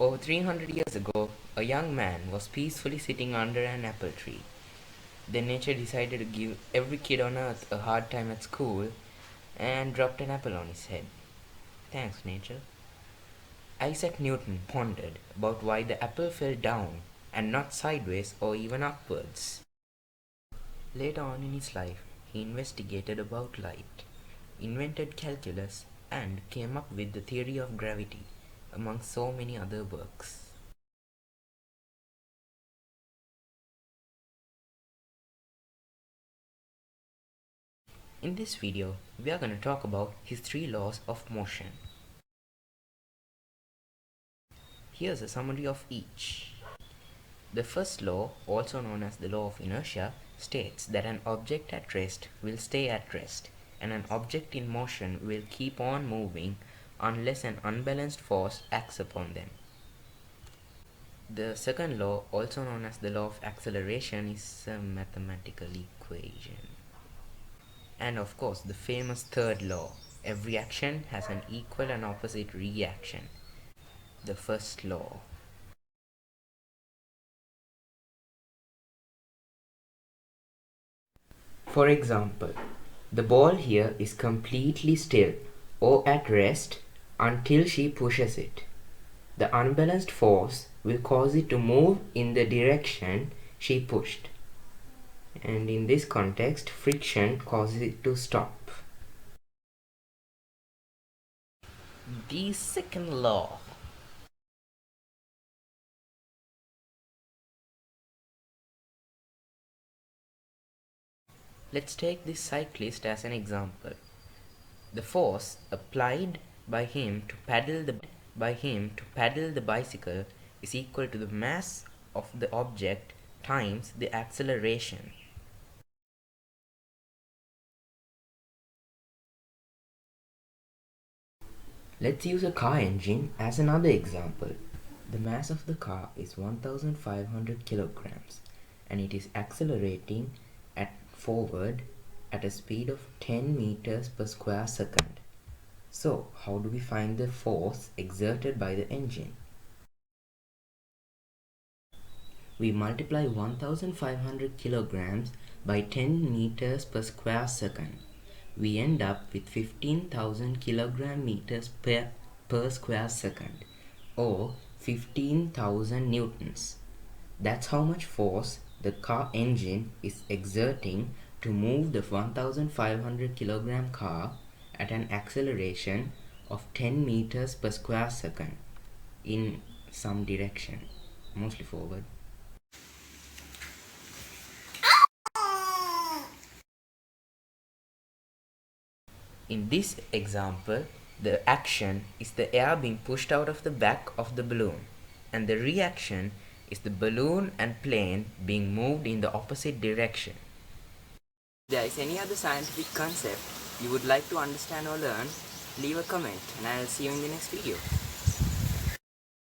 Over 300 years ago, a young man was peacefully sitting under an apple tree. Then nature decided to give every kid on earth a hard time at school and dropped an apple on his head. Thanks, nature. Isaac Newton pondered about why the apple fell down and not sideways or even upwards. Later on in his life, he investigated about light, invented calculus, and came up with the theory of gravity, among so many other works. In this video, we are going to talk about his 3 laws of motion. Here's a summary of each. The first law, also known as the law of inertia, states that an object at rest will stay at rest, and an object in motion will keep on moving unless an unbalanced force acts upon them. The second law, also known as the law of acceleration, is a mathematical equation. And of course, the famous third law, every action has an equal and opposite reaction. The first law. For example, the ball here is completely still or at rest until she pushes it. The unbalanced force will cause it to move in the direction she pushed. And in this context, friction causes it to stop. The second law. Let's take this cyclist as an example. The force applied by him to paddle the bicycle is equal to the mass of the object times the acceleration. Let's use a car engine as another example. The mass of the car is 1500 kilograms and it is accelerating forward at a speed of 10 meters per square second. So, how do we find the force exerted by the engine? We multiply 1500 kilograms by 10 meters per square second. We end up with 15,000 kilogram meters per square second, or 15,000 newtons. That's how much force the car engine is exerting to move the 1500 kilogram car at an acceleration of 10 meters per square second in some direction, mostly forward. In this example, the action is the air being pushed out of the back of the balloon, and the reaction is the balloon and plane being moved in the opposite direction. If there is any other scientific concept you would like to understand or learn, leave a comment and I'll see you in the next video.